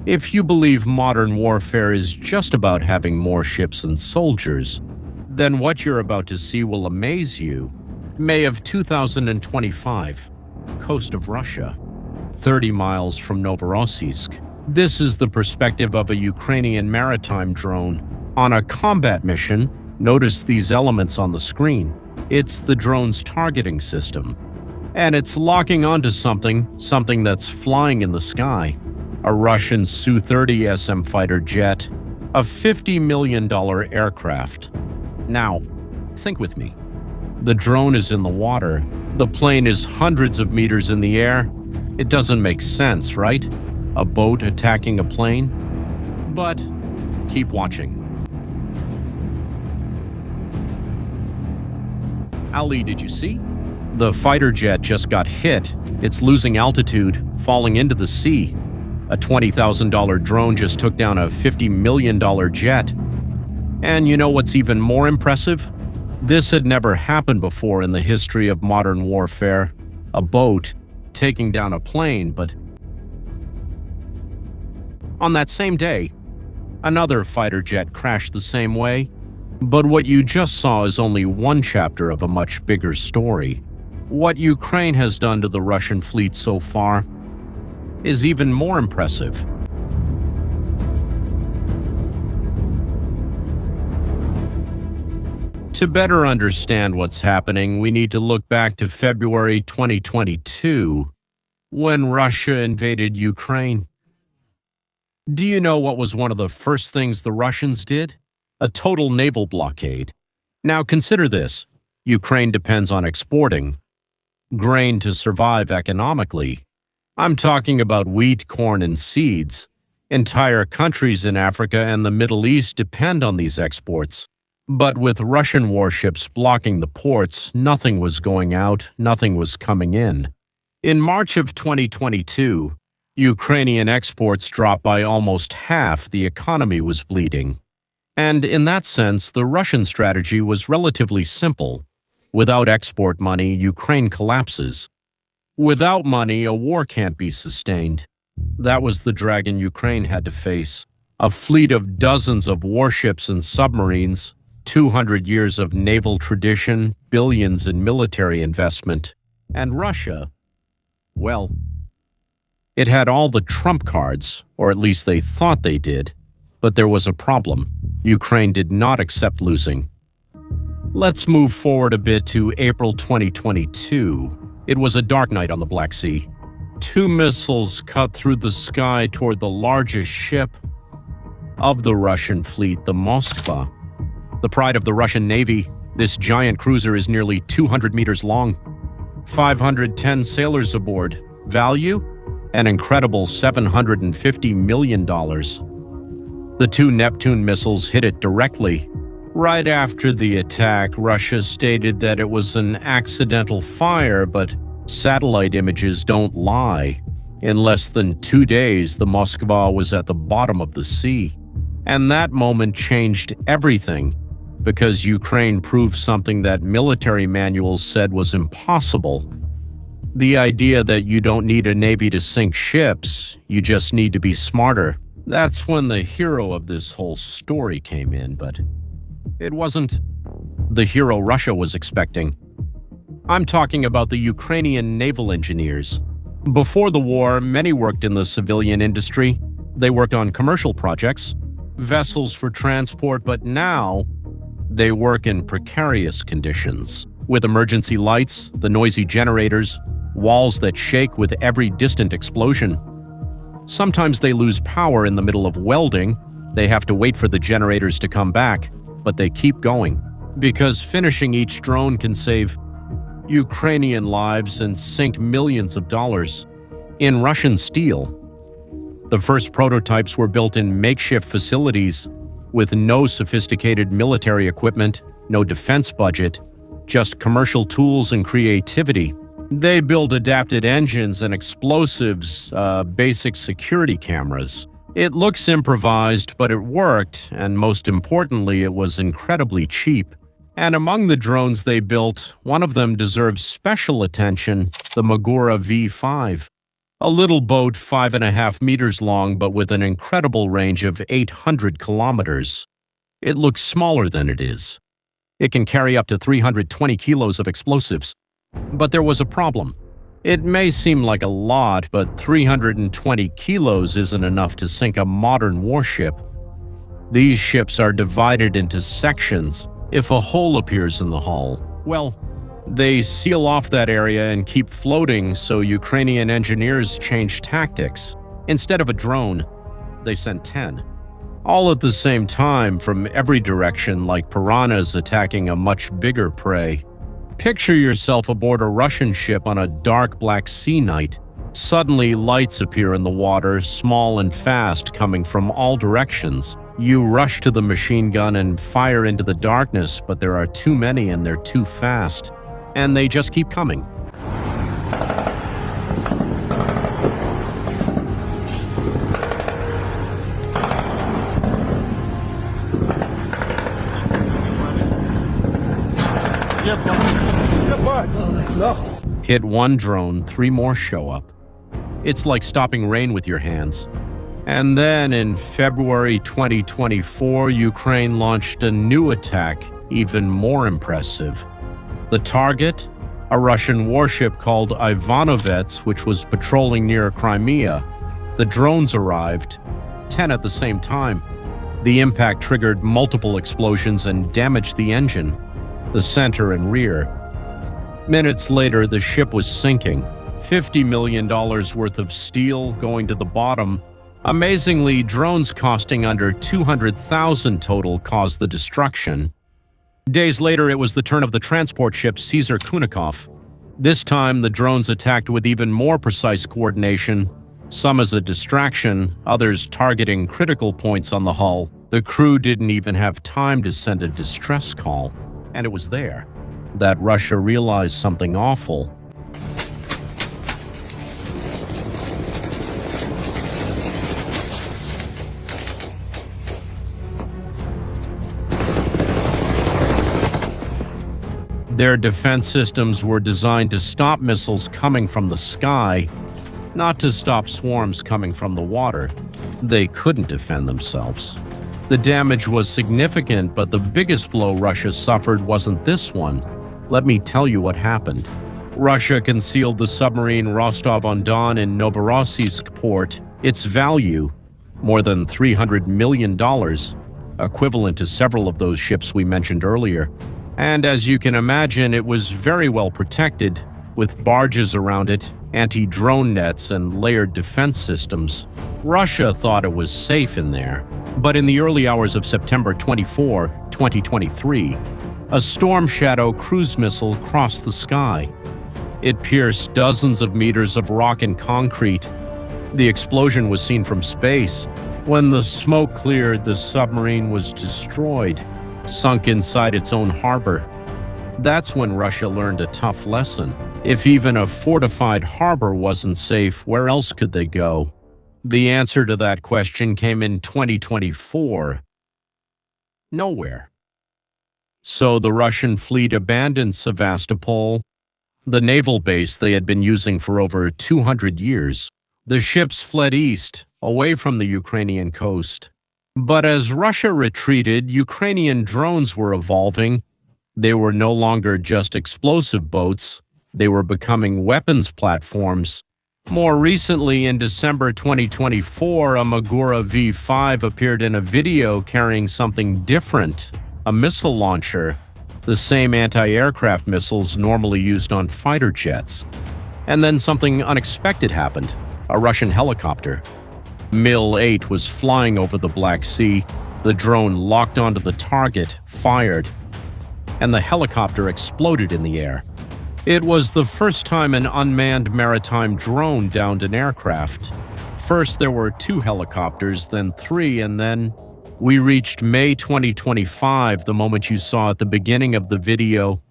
If you believe modern warfare is just about having more ships and soldiers, then what you're about to see will amaze you. May of 2025, coast of Russia, 30 miles from Novorossiysk. This is the perspective of a Ukrainian maritime drone on a combat mission. Notice these elements on the screen. It's the drone's targeting system. And it's locking onto something that's flying in the sky. A Russian Su-30 SM fighter jet, a $50 million aircraft. Now, think with me. The drone is in the water. The plane is hundreds of meters in the air. It doesn't make sense, right? A boat attacking a plane? But keep watching. Ali, did you see? The fighter jet just got hit. It's losing altitude, falling into the sea. A $20,000 drone just took down a $50 million jet. And you know what's even more impressive? This had never happened before in the history of modern warfare. A boat taking down a plane, but on that same day, another fighter jet crashed the same way. But what you just saw is only one chapter of a much bigger story. What Ukraine has done to the Russian fleet so far is even more impressive. To better understand what's happening, we need to look back to February 2022, when Russia invaded Ukraine. Do you know what was one of the first things the Russians did? A total naval blockade. Now consider this. Ukraine depends on exporting grain to survive economically. I'm talking about wheat, corn, and seeds. Entire countries in Africa and the Middle East depend on these exports. But with Russian warships blocking the ports, nothing was going out, nothing was coming in. In March of 2022, Ukrainian exports dropped by almost half. The economy was bleeding. And in that sense, the Russian strategy was relatively simple. Without export money, Ukraine collapses. Without money, a war can't be sustained. That was the dragon Ukraine had to face. A fleet of dozens of warships and submarines, 200 years of naval tradition, billions in military investment. And Russia, well, it had all the trump cards, or at least they thought they did. But there was a problem. Ukraine did not accept losing. Let's move forward a bit to April 2022. It was a dark night on the Black Sea. 2 missiles cut through the sky toward the largest ship of the Russian fleet, the Moskva. The pride of the Russian Navy, this giant cruiser is nearly 200 meters long. 510 sailors aboard. Value? An incredible $750 million. The 2 Neptune missiles hit it directly. Right after the attack, Russia stated that it was an accidental fire, but satellite images don't lie. In less than 2 days, the Moskva was at the bottom of the sea. And that moment changed everything, because Ukraine proved something that military manuals said was impossible. The idea that you don't need a navy to sink ships, you just need to be smarter. That's when the hero of this whole story came in, but it wasn't the hero Russia was expecting. I'm talking about the Ukrainian naval engineers. Before the war, many worked in the civilian industry. They worked on commercial projects, vessels for transport, but now they work in precarious conditions, with emergency lights, the noisy generators, walls that shake with every distant explosion. Sometimes they lose power in the middle of welding. They have to wait for the generators to come back, but they keep going, because finishing each drone can save Ukrainian lives and sink millions of dollars in Russian steel. The first prototypes were built in makeshift facilities with no sophisticated military equipment, no defense budget, just commercial tools and creativity. They built adapted engines and explosives, basic security cameras. It looks improvised, but it worked, and most importantly, it was incredibly cheap. And among the drones they built, one of them deserves special attention, the Magura V5. A little boat 5.5 meters long but with an incredible range of 800 kilometers. It looks smaller than it is. It can carry up to 320 kilos of explosives. But there was a problem. It may seem like a lot, but 320 kilos isn't enough to sink a modern warship. These ships are divided into sections. If a hole appears in the hull, well, they seal off that area and keep floating, so Ukrainian engineers change tactics. Instead of a drone, they sent 10. All at the same time from every direction, like piranhas attacking a much bigger prey. Picture yourself aboard a Russian ship on a dark Black Sea night. Suddenly, lights appear in the water, small and fast, coming from all directions. You rush to the machine gun and fire into the darkness, but there are too many and they're too fast. And they just keep coming. Hit one drone, 3 more show up. It's like stopping rain with your hands. And then in February 2024, Ukraine launched a new attack, even more impressive. The target? A Russian warship called Ivanovets, which was patrolling near Crimea. The drones arrived, 10 at the same time. The impact triggered multiple explosions and damaged the engine, the center and rear. Minutes later, the ship was sinking. $50 million worth of steel going to the bottom. Amazingly, drones costing under $200,000 total caused the destruction. Days later, it was the turn of the transport ship Caesar Kunikov. This time, the drones attacked with even more precise coordination, some as a distraction, others targeting critical points on the hull. The crew didn't even have time to send a distress call. And it was there that Russia realized something awful. Their defense systems were designed to stop missiles coming from the sky, not to stop swarms coming from the water. They couldn't defend themselves. The damage was significant, but the biggest blow Russia suffered wasn't this one. Let me tell you what happened. Russia concealed the submarine Rostov-on-Don in Novorossiysk port. Its value, more than $300 million, equivalent to several of those ships we mentioned earlier. And as you can imagine, it was very well protected, with barges around it, anti-drone nets, and layered defense systems. Russia thought it was safe in there. But in the early hours of September 24, 2023, a Storm Shadow cruise missile crossed the sky. It pierced dozens of meters of rock and concrete. The explosion was seen from space. When the smoke cleared, the submarine was destroyed, sunk inside its own harbor. That's when Russia learned a tough lesson. If even a fortified harbor wasn't safe, where else could they go? The answer to that question came in 2024. Nowhere. So the Russian fleet abandoned Sevastopol, the naval base they had been using for over 200 years. The ships fled east, away from the Ukrainian coast. But as Russia retreated, Ukrainian drones were evolving. They were no longer just explosive boats. They were becoming weapons platforms. More recently, in December 2024, a Magura V5 appeared in a video carrying something different, a missile launcher, the same anti-aircraft missiles normally used on fighter jets. And then something unexpected happened, a Russian helicopter. Mil-8 was flying over the Black Sea. The drone locked onto the target, fired, and the helicopter exploded in the air. It was the first time an unmanned maritime drone downed an aircraft. First there were 2 helicopters, then 3, and then we reached May 2025, the moment you saw at the beginning of the video.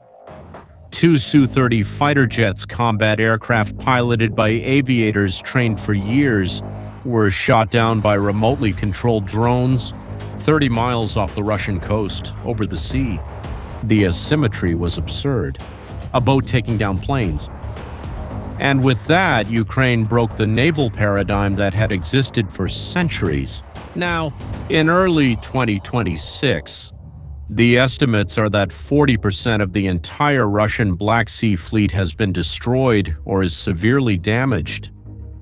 2 Su-30 fighter jets, combat aircraft piloted by aviators trained for years, were shot down by remotely controlled drones 30 miles off the Russian coast, over the sea. The asymmetry was absurd. A boat taking down planes. And with that, Ukraine broke the naval paradigm that had existed for centuries. Now, in early 2026, the estimates are that 40% of the entire Russian Black Sea fleet has been destroyed or is severely damaged.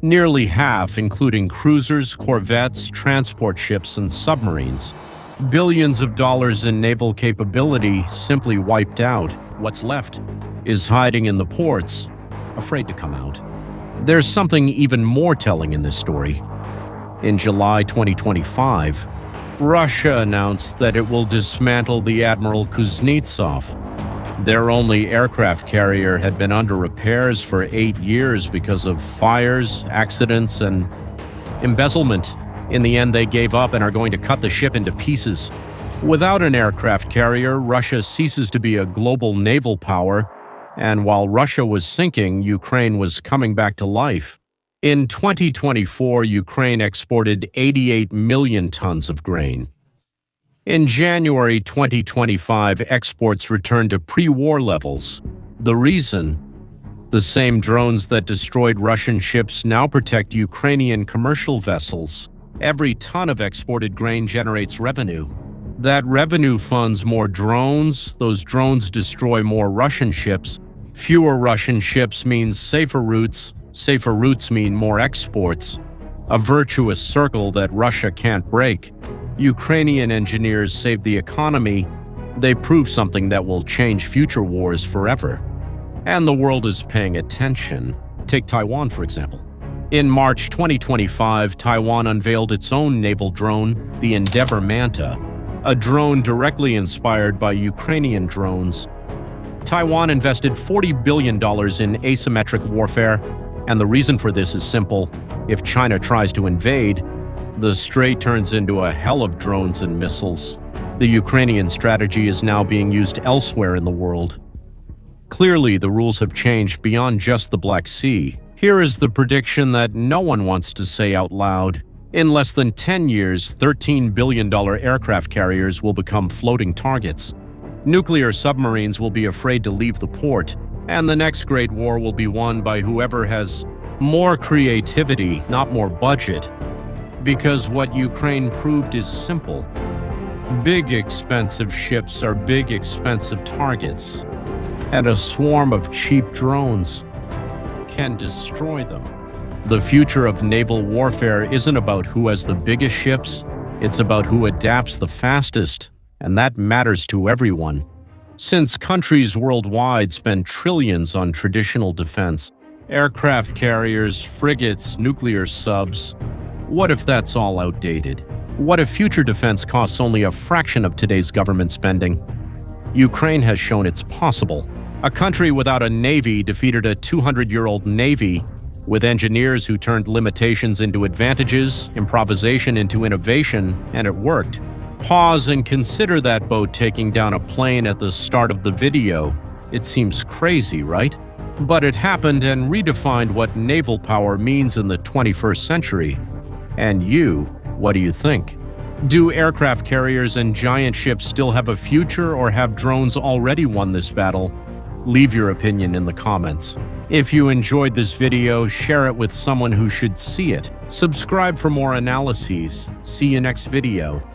Nearly half, including cruisers, corvettes, transport ships, and submarines. Billions of dollars in naval capability simply wiped out. What's left is hiding in the ports, afraid to come out. There's something even more telling in this story. In July 2025, Russia announced that it will dismantle the Admiral Kuznetsov. Their only aircraft carrier had been under repairs for 8 years because of fires, accidents, and embezzlement. In the end, they gave up and are going to cut the ship into pieces. Without an aircraft carrier, Russia ceases to be a global naval power, and while Russia was sinking, Ukraine was coming back to life. In 2024, Ukraine exported 88 million tons of grain. In January 2025, exports returned to pre-war levels. The reason? The same drones that destroyed Russian ships now protect Ukrainian commercial vessels. Every ton of exported grain generates revenue. That revenue funds more drones. Those drones destroy more Russian ships. Fewer Russian ships means safer routes. Safer routes mean more exports. A virtuous circle that Russia can't break. Ukrainian engineers saved the economy. They prove something that will change future wars forever. And the world is paying attention. Take Taiwan, for example. In March 2025, Taiwan unveiled its own naval drone, the Endeavour Manta, a drone directly inspired by Ukrainian drones. Taiwan invested $40 billion in asymmetric warfare, and the reason for this is simple. If China tries to invade, the strait turns into a hell of drones and missiles. The Ukrainian strategy is now being used elsewhere in the world. Clearly, the rules have changed beyond just the Black Sea. Here is the prediction that no one wants to say out loud. In less than 10 years, $13 billion aircraft carriers will become floating targets. Nuclear submarines will be afraid to leave the port, and the next great war will be won by whoever has more creativity, not more budget. Because what Ukraine proved is simple. Big, expensive ships are big, expensive targets, and a swarm of cheap drones can destroy them. The future of naval warfare isn't about who has the biggest ships, it's about who adapts the fastest, and that matters to everyone. Since countries worldwide spend trillions on traditional defense, aircraft carriers, frigates, nuclear subs, what if that's all outdated? What if future defense costs only a fraction of today's government spending? Ukraine has shown it's possible. A country without a navy defeated a 200-year-old navy with engineers who turned limitations into advantages, improvisation into innovation, and it worked. Pause and consider that boat taking down a plane at the start of the video. It seems crazy, right? But it happened and redefined what naval power means in the 21st century. And you, what do you think? Do aircraft carriers and giant ships still have a future, or have drones already won this battle? Leave your opinion in the comments. If you enjoyed this video, share it with someone who should see it. Subscribe for more analyses. See you next video.